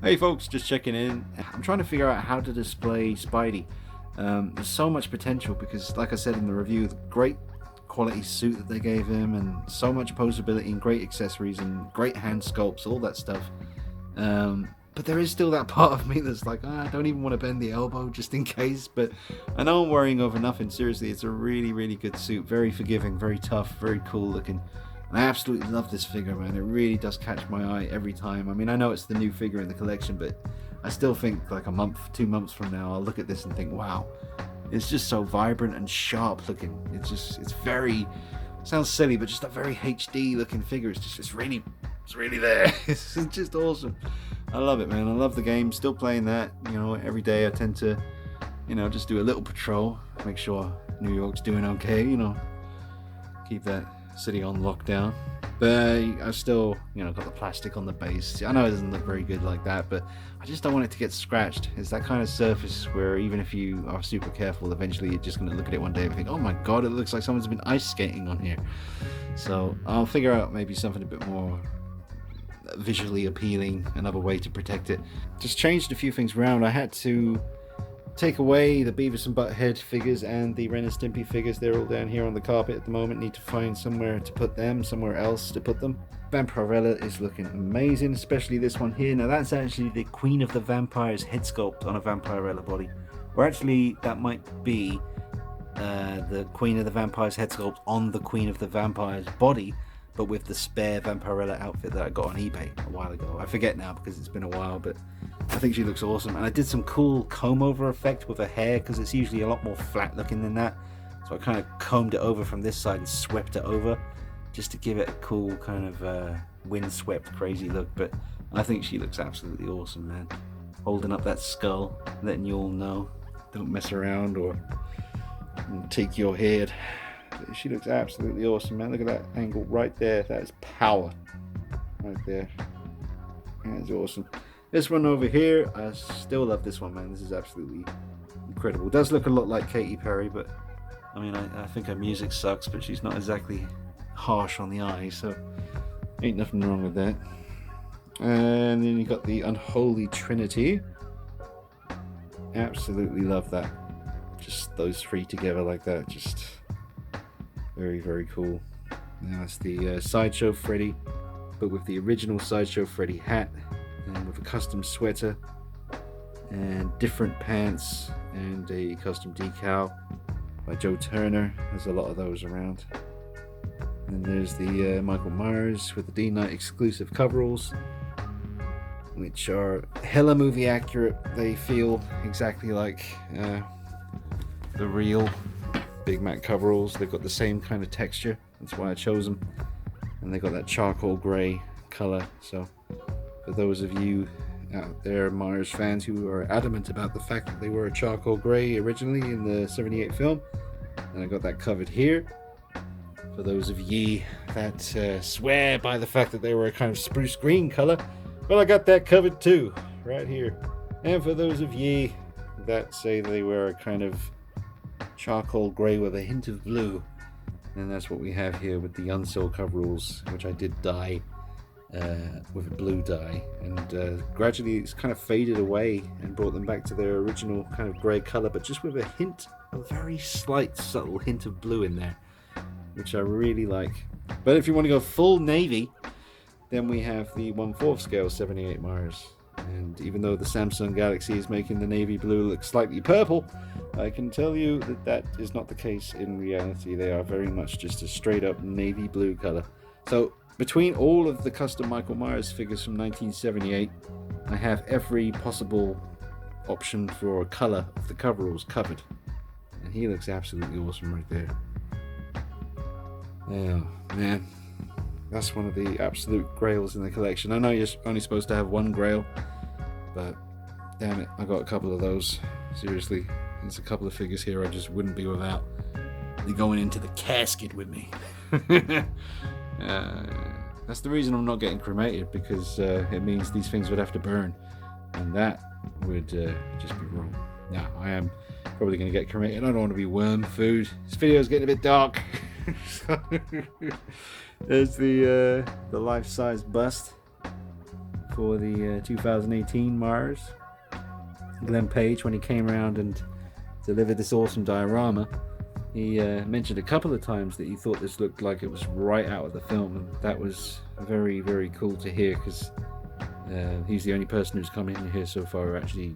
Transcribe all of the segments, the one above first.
Hey folks, just checking in. I'm trying to figure out how to display Spidey. There's so much potential because, like I said in the review, the great quality suit that they gave him, and so much posability and great accessories and great hand sculpts, all that stuff. But there is still that part of me that's like, I don't even want to bend the elbow just in case. But I know I'm worrying over nothing. Seriously, it's a really, really good suit. Very forgiving, very tough, very cool looking. I absolutely love this figure, man. It really does catch my eye every time. I mean, I know it's the new figure in the collection, but I still think like a month, 2 months from now, I'll look at this and think, wow, it's just so vibrant and sharp looking. It's very, sounds silly, but just a very HD looking figure. It's really there. It's just awesome. I love it, man. I love the game. Still playing that, every day. I tend to, just do a little patrol, make sure New York's doing okay, keep that city on lockdown. But I still, got the plastic on the base. I know it doesn't look very good like that, but I just don't want it to get scratched. It's that kind of surface where even if you are super careful, eventually you're just going to look at it one day and think, oh my god, it looks like someone's been ice skating on here. So I'll figure out maybe something a bit more visually appealing, another way to protect it. Just changed a few things around. I had to take away the Beavis and Butthead figures and the Ren and Stimpy figures. They're all down here on the carpet at the moment. Need to find somewhere to put them, somewhere else to put them. Vampirella is looking amazing, especially this one here. Now that's actually the Queen of the Vampires head sculpt on a Vampirella body. Or actually that might be the Queen of the Vampires head sculpt on the Queen of the Vampires body, but with the spare Vampirella outfit that I got on eBay a while ago. I forget now because it's been a while, but I think she looks awesome. And I did some cool comb over effect with her hair because it's usually a lot more flat looking than that. So I kind of combed it over from this side and swept it over just to give it a cool kind of windswept crazy look. But I think she looks absolutely awesome, man. Holding up that skull, letting you all know. Don't mess around or take your head. She looks absolutely awesome, man. Look at that angle right there. That is power right there. That is awesome. This one over here, I still love this one, man. This is absolutely incredible. It does look a lot like Katy Perry, but I mean, I think her music sucks, but she's not exactly harsh on the eye, so ain't nothing wrong with that. And then you got the Unholy Trinity. Absolutely love that. Just those three together like that. Just very, very cool. Now it's the Sideshow Freddy, but with the original Sideshow Freddy hat and with a custom sweater and different pants and a custom decal by Joe Turner. There's a lot of those around. And there's the Michael Myers with the D-Night exclusive coveralls, which are hella movie accurate. They feel exactly like the real Big Mac coveralls. They've got the same kind of texture. That's why I chose them. And they got that charcoal grey color. So for those of you out there, Myers fans, who are adamant about the fact that they were a charcoal grey originally in the 78 film, and I got that covered here. For those of ye that swear by the fact that they were a kind of spruce green color, well, I got that covered too, right here. And for those of ye that say they were a kind of charcoal grey with a hint of blue, and that's what we have here with the Unsold coveralls, which I did dye with a blue dye, and gradually it's kind of faded away and brought them back to their original kind of grey colour, but just with a very slight subtle hint of blue in there, which I really like. But if you want to go full navy, then we have the 1/4 scale 78 Myers. And even though the Samsung Galaxy is making the navy blue look slightly purple, I can tell you that that is not the case in reality. They are very much just a straight up navy blue color. So between all of the custom Michael Myers figures from 1978, I have every possible option for color of the coveralls covered. And he looks absolutely awesome right there. Oh man, that's one of the absolute grails in the collection. I know you're only supposed to have one grail, but damn it, I got a couple of those. Seriously, there's a couple of figures here I just wouldn't be without. They're going into the casket with me. That's the reason I'm not getting cremated, because it means these things would have to burn, and that would just be wrong. Now, I am probably going to get cremated. I don't want to be worm food. This video is getting a bit dark. There's the life-size bust for the 2018 Mars. Glenn Page, when he came around and delivered this awesome diorama, he mentioned a couple of times that he thought this looked like it was right out of the film, and that was very, very cool to hear, because he's the only person who's come in here so far who actually,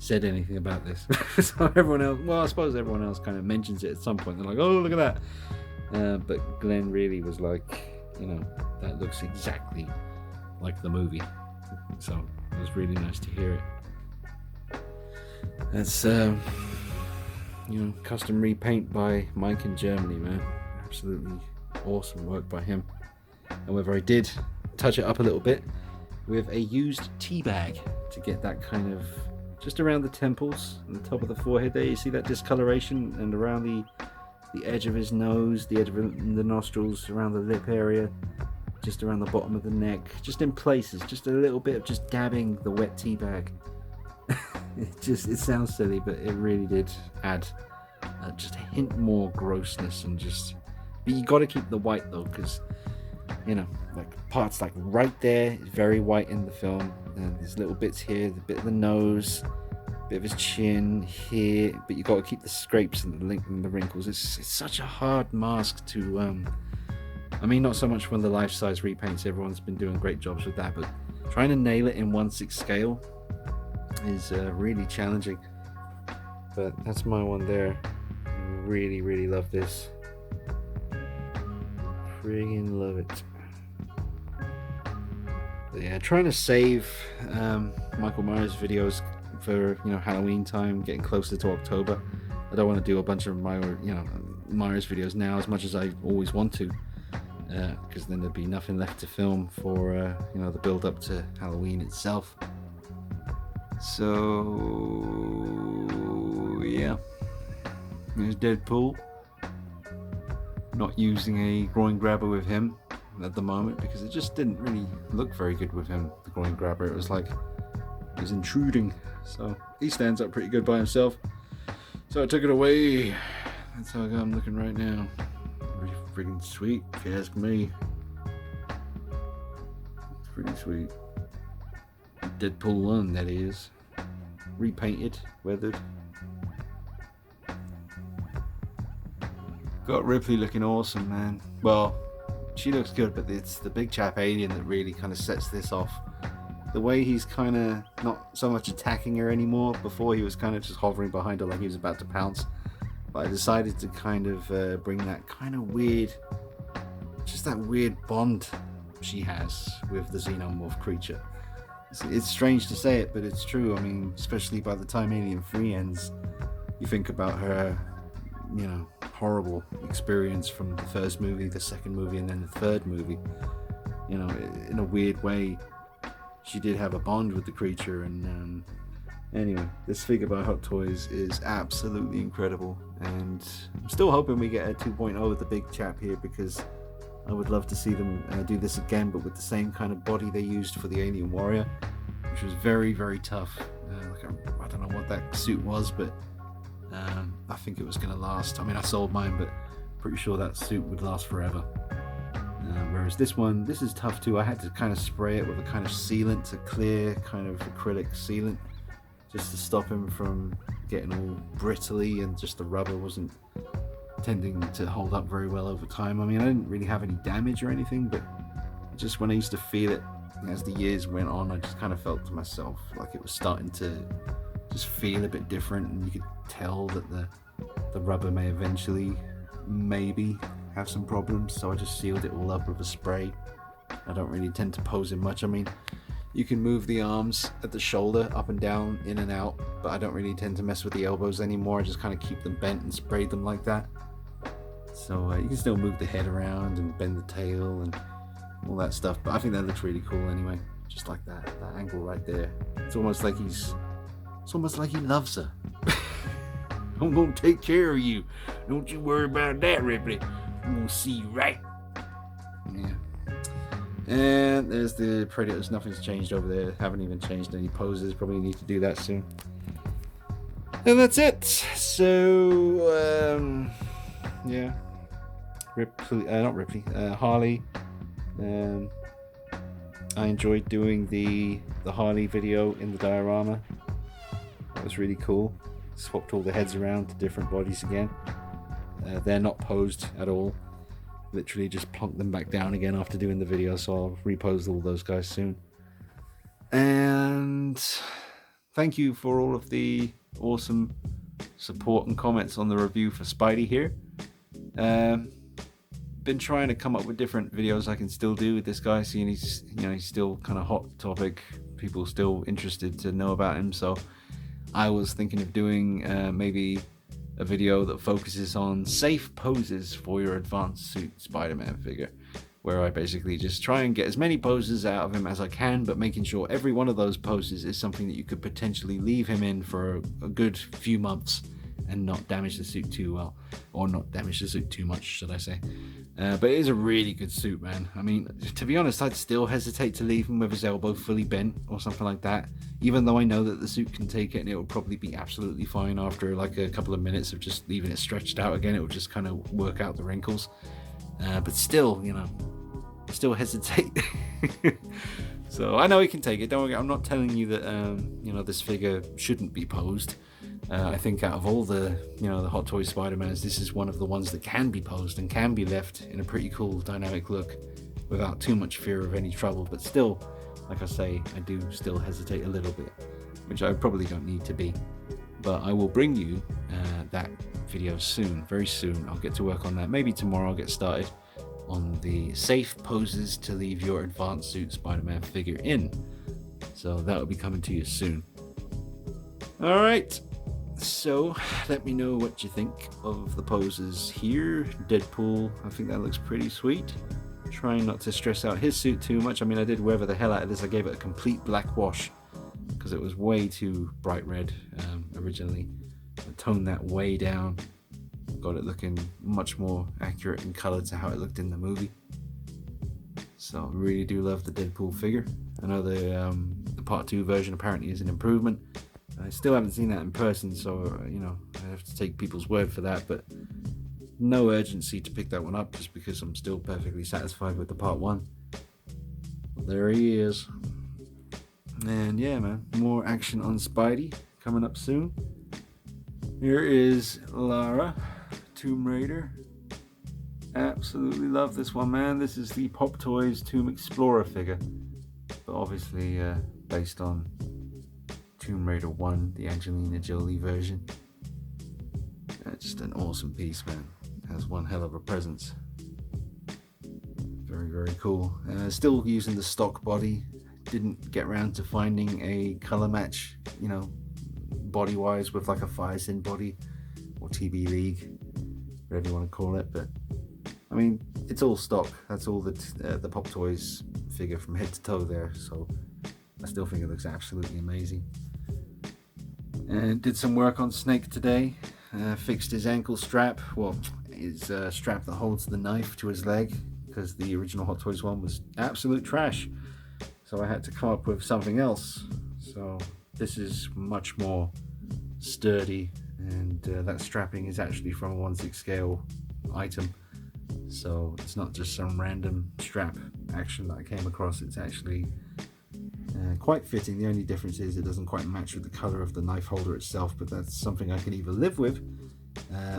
said anything about this. So everyone else, well, I suppose everyone else kind of mentions it at some point. They're like, oh, look at that. But Glenn really was like, that looks exactly like the movie. So it was really nice to hear it. That's, custom repaint by Mike in Germany, man. Absolutely awesome work by him. However, I did touch it up a little bit with a used tea bag to get that kind of just around the temples and the top of the forehead there. You see that discoloration, and around the edge of his nose, the edge of the nostrils, around the lip area, just around the bottom of the neck, just in places, just a little bit of just dabbing the wet tea bag. It sounds silly, but it really did add just a hint more grossness, and but you got to keep the white though, because like parts like right there is very white in the film, and there's little bits here, the bit of the nose, bit of his chin here, but you got to keep the scrapes and the wrinkles. It's such a hard mask to not so much when the life-size repaints, everyone's been doing great jobs with that, but trying to nail it in 1/6 scale is really challenging. But that's my one there. I really, really love this. Friggin' love it. But yeah, trying to save Michael Myers videos for Halloween time, getting closer to October. I don't want to do a bunch of Myers videos now as much as I always want to, because then there'd be nothing left to film for the build up to Halloween itself. So yeah, there's Deadpool. Not using a groin grabber with him at the moment because it just didn't really look very good with him, the groin grabber. It was like it was intruding, so he stands up pretty good by himself, so I took it away. That's how I'm looking right now. Pretty freaking sweet if you ask me. It's pretty sweet. Deadpool 1, that is. Repainted, weathered. Got Ripley looking awesome, man. Well, she looks good, but it's the big chap alien that really kind of sets this off. The way he's kind of not so much attacking her anymore. Before he was kind of just hovering behind her like he was about to pounce. But I decided to kind of bring that kind of weird, just that weird bond she has with the xenomorph creature. It's strange to say it, but it's true. I mean, especially by the time Alien 3 ends, you think about her, horrible experience from the first movie, the second movie, and then the third movie. In a weird way, she did have a bond with the creature. And anyway, this figure by Hot Toys is absolutely incredible, and I'm still hoping we get a 2.0 with the big chap here, because I would love to see them do this again, but with the same kind of body they used for the Alien Warrior, which was very, very tough. I don't know what that suit was, but I think it was going to last. I mean, I sold mine, but pretty sure that suit would last forever. Whereas this is tough too. I had to kind of spray it with a kind of sealant, a clear kind of acrylic sealant, just to stop him from getting all brittly, and just the rubber wasn't tending to hold up very well over time. I mean, I didn't really have any damage or anything, but just when I used to feel it as the years went on, I just kind of felt to myself like it was starting to just feel a bit different, and you could tell that the rubber may eventually maybe have some problems, so I just sealed it all up with a spray. I don't really tend to pose in much. I mean, you can move the arms at the shoulder up and down, in and out, but I don't really tend to mess with the elbows anymore. I just kind of keep them bent and spray them like that. So you can still move the head around and bend the tail and all that stuff, but I think that looks really cool anyway. Just like that angle right there. It's almost like he loves her. I'm gonna take care of you. Don't you worry about that, Ripley. I'm gonna see you right. Yeah. And there's the Predators. Nothing's changed over there. Haven't even changed any poses. Probably need to do that soon. And that's it. So, yeah. Ripley, not Ripley. Harley. I enjoyed doing the Harley video in the diorama. That was really cool. Swapped all the heads around to different bodies again. They're not posed at all. Literally just plonked them back down again after doing the video, so I'll repose all those guys soon. And thank you for all of the awesome support and comments on the review for Spidey here. Been trying to come up with different videos I can still do with this guy, seeing he's still kind of hot topic, people still interested to know about him. So I was thinking of doing maybe a video that focuses on safe poses for your advanced suit Spider-Man figure, where I basically just try and get as many poses out of him as I can, but making sure every one of those poses is something that you could potentially leave him in for a good few months and not damage the suit too well, or not damage the suit too much, should I say. But it is a really good suit, man. I mean, to be honest, I'd still hesitate to leave him with his elbow fully bent or something like that, even though I know that the suit can take it and it will probably be absolutely fine after like a couple of minutes of just leaving it stretched out again. It will just kind of work out the wrinkles. But still, I still hesitate. So I know he can take it. Don't worry, I'm not telling you that this figure shouldn't be posed. I think out of all the the Hot Toys Spider-Mans, this is one of the ones that can be posed and can be left in a pretty cool dynamic look without too much fear of any trouble. But still, like I say, I do still hesitate a little bit, which I probably don't need to be. But I will bring you that video soon, very soon. I'll get to work on that. Maybe tomorrow I'll get started on the safe poses to leave your advanced suit Spider-Man figure in. So that'll be coming to you soon. All right. So let me know what you think of the poses here. Deadpool, I think that looks pretty sweet. Trying not to stress out his suit too much. I mean, I did weather the hell out of this. I gave it a complete black wash because it was way too bright red originally. I toned that way down. Got it looking much more accurate in color to how it looked in the movie. So I really do love the Deadpool figure. I know the part 2 version apparently is an improvement. I still haven't seen that in person, so I have to take people's word for that, but no urgency to pick that one up just because I'm still perfectly satisfied with the part 1. There he is. And yeah, man, more action on Spidey coming up soon. Here is Lara, Tomb Raider. Absolutely love this one, man. This is the Pop Toys Tomb Explorer figure, but obviously based on Tomb Raider 1, the Angelina Jolie version. Just an awesome piece, man. Has one hell of a presence. Very, very cool. Still using the stock body. Didn't get around to finding a color match, body wise, with like a Firesin body or TB League, whatever you want to call it. But I mean, it's all stock. That's all the Pop Toys figure from head to toe there. So I still think it looks absolutely amazing. And did some work on Snake today. Fixed his ankle strap. Well, his strap that holds the knife to his leg, because the original Hot Toys one was absolute trash. So I had to come up with something else. So this is much more sturdy, and that strapping is actually from a 1/6 scale item. So it's not just some random strap action that I came across. It's actually quite fitting. The only difference is it doesn't quite match with the color of the knife holder itself, but that's something I can either live with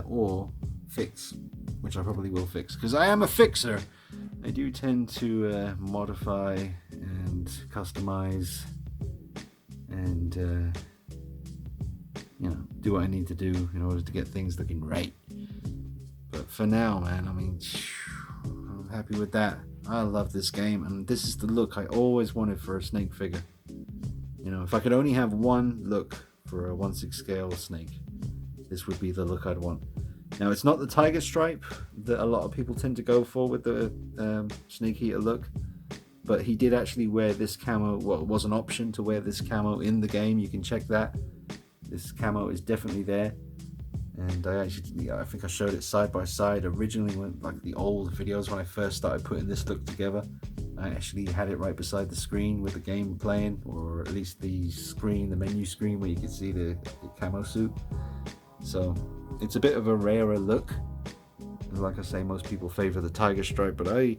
or fix, which I probably will fix because I am a fixer. I do tend to modify and customize and do what I need to do in order to get things looking right. But for now, man, I mean, I'm happy with that. I love this game, and this is the look I always wanted for a Snake figure. If I could only have one look for a 1/6 scale Snake, this would be the look I'd want. Now, it's not the tiger stripe that a lot of people tend to go for with the Snake Eater look, but he did actually wear this camo. Well, it was an option to wear this camo in the game. You can check that. This camo is definitely there. And I think I showed it side by side originally when, like, the old videos when I first started putting this look together. I actually had it right beside the screen with the game playing, or at least the menu screen where you could see the camo suit. So it's a bit of a rarer look. Like I say, most people favor the tiger stripe, but I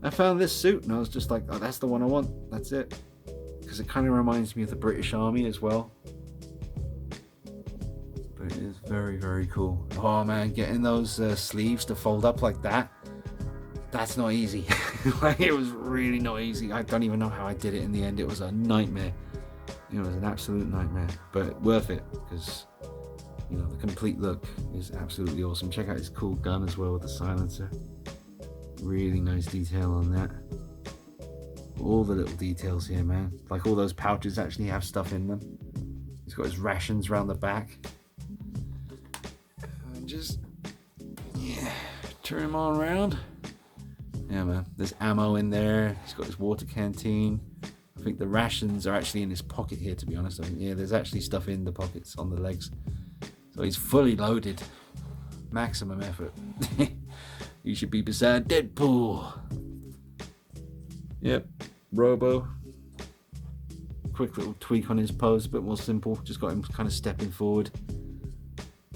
I found this suit and I was just like, oh, that's the one I want. That's it. Because it kind of reminds me of the British Army as well. But it is very, very cool. Oh man, getting those sleeves to fold up like that, that's not easy. Like, it was really not easy. I don't even know how I did it in the end. It was a nightmare. It was an absolute nightmare, but worth it because, you know, the complete look is absolutely awesome. Check out his cool gun as well with the silencer. Really nice detail on that. All the little details here, man. Like, all those pouches actually have stuff in them. He's got his rations around the back. And just, yeah, turn him all around. Yeah, man. There's ammo in there. He's got his water canteen. I think the rations are actually in his pocket here, to be honest. I think, yeah, there's actually stuff in the pockets on the legs. So he's fully loaded. Maximum effort. You should be beside Deadpool. Yep. Robo. Quick little tweak on his pose, a bit more simple. Just got him kind of stepping forward.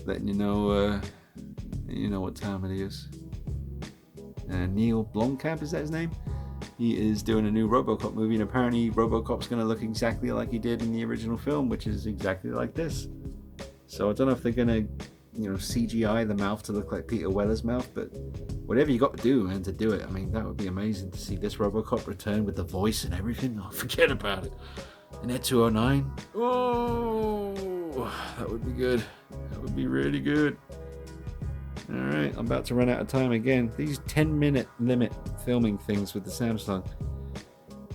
Letting you know what time it is. Neill Blomkamp, is that his name? He is doing a new RoboCop movie, and apparently RoboCop's going to look exactly like he did in the original film, which is exactly like this. So I don't know if they're going to, CGI the mouth to look like Peter Weller's mouth, but whatever you got to do, man, to do it. I mean, that would be amazing to see this RoboCop return with the voice and everything. Oh, forget about it. And Ed 209. Oh, that would be good. That would be really good. Alright, I'm about to run out of time again. These 10-minute limit filming things with the Samsung.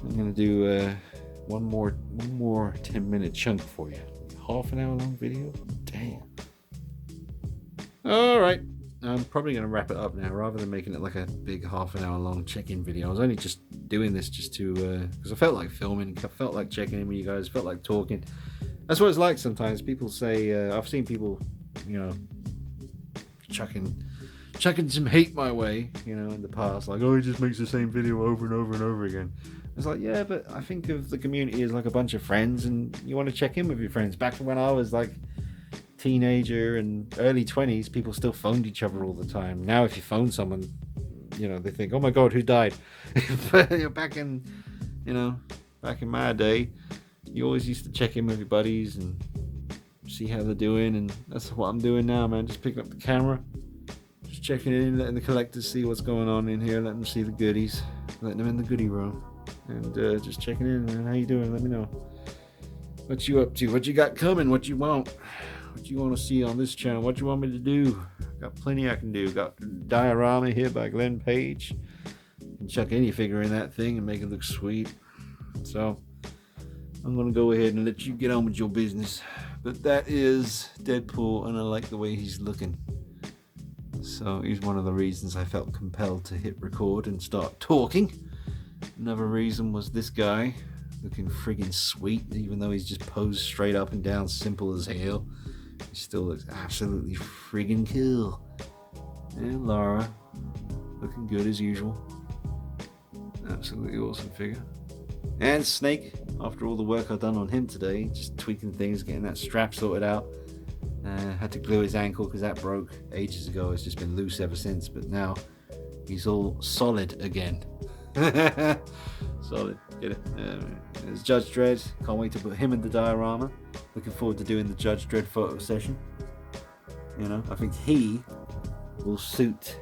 I'm going to do one more 10-minute chunk for you. Half an hour long video? Damn. Alright, I'm probably going to wrap it up now rather than making it like a big half an hour long check-in video. I was only just doing this just to, because I felt like filming, I felt like checking in with you guys, felt like talking. That's what it's like sometimes. People say, I've seen people, chucking some hate my way, in the past, like, oh, he just makes the same video over and over and over again. It's like, yeah, but I think of the community as like a bunch of friends, and you want to check in with your friends. Back when I was like teenager and early 20s, people still phoned each other all the time. Now if you phone someone, they think, oh my god, who died? But back in my day, you always used to check in with your buddies and see how they're doing, and that's what I'm doing now, man. Just picking up the camera, just checking in, letting the collectors see what's going on in here, letting them see the goodies, letting them in the goodie room, and just checking in, man. How you doing? Let me know what you up to, what you got coming, what you want to see on this channel, what you want me to do. Got plenty I can do. Got diorama here by Glenn Page. Can chuck any figure in that thing and make it look sweet. So I'm gonna go ahead and let you get on with your business. But that is Deadpool, and I like the way he's looking. So he's one of the reasons I felt compelled to hit record and start talking. Another reason was this guy looking friggin' sweet, even though he's just posed straight up and down, simple as hell. He still looks absolutely friggin' cool. And Lara, looking good as usual. Absolutely awesome figure. And Snake, after all the work I've done on him today, just tweaking things, getting that strap sorted out. Had to glue his ankle because that broke ages ago. It's just been loose ever since, but now he's all solid again. Solid, get it? There's Judge Dredd. Can't wait to put him in the diorama. Looking forward to doing the Judge Dredd photo session. I think he will suit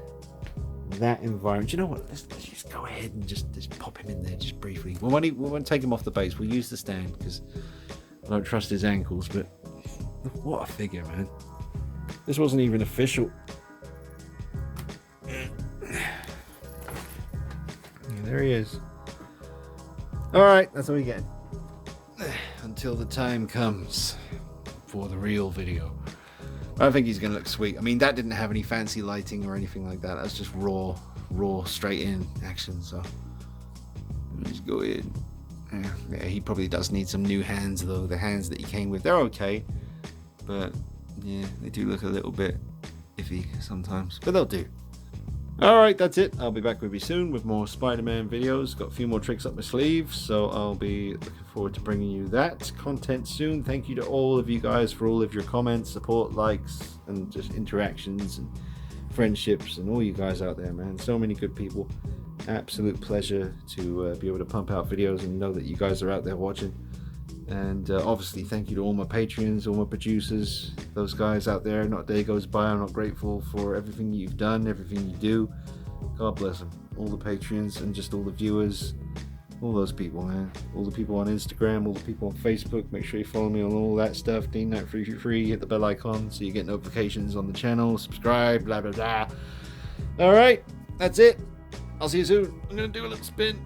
that environment. You know what? Let's just go ahead and just pop him in there just briefly. We won't take him off the base. We'll use the stand because I don't trust his ankles. But what a figure, man! This wasn't even official. Yeah, there he is. All right, that's all we get. Until the time comes for the real video. I think he's gonna look sweet. I mean, that didn't have any fancy lighting or anything like that. That's just raw, straight in action. So let's go ahead. Yeah, he probably does need some new hands though. The hands that he came with, they're okay, but yeah, they do look a little bit iffy sometimes, but they'll do. Alright, that's it. I'll be back with you soon with more Spider-Man videos. Got a few more tricks up my sleeve, so I'll be looking forward to bringing you that content soon. Thank you to all of you guys for all of your comments, support, likes, and just interactions and friendships, and all you guys out there, man. So many good people. absolute pleasure to be able to pump out videos and know that you guys are out there watching. And obviously, thank you to all my Patreons, all my producers, those guys out there. Not a day goes by I'm not grateful for everything you've done, everything you do. God bless them. All the Patreons and just all the viewers, all those people, man. All the people on Instagram, all the people on Facebook. Make sure you follow me on all that stuff. DeanKnight333. Hit the bell icon so you get notifications on the channel. Subscribe, blah, blah, blah. All right, that's it. I'll see you soon. I'm going to do a little spin.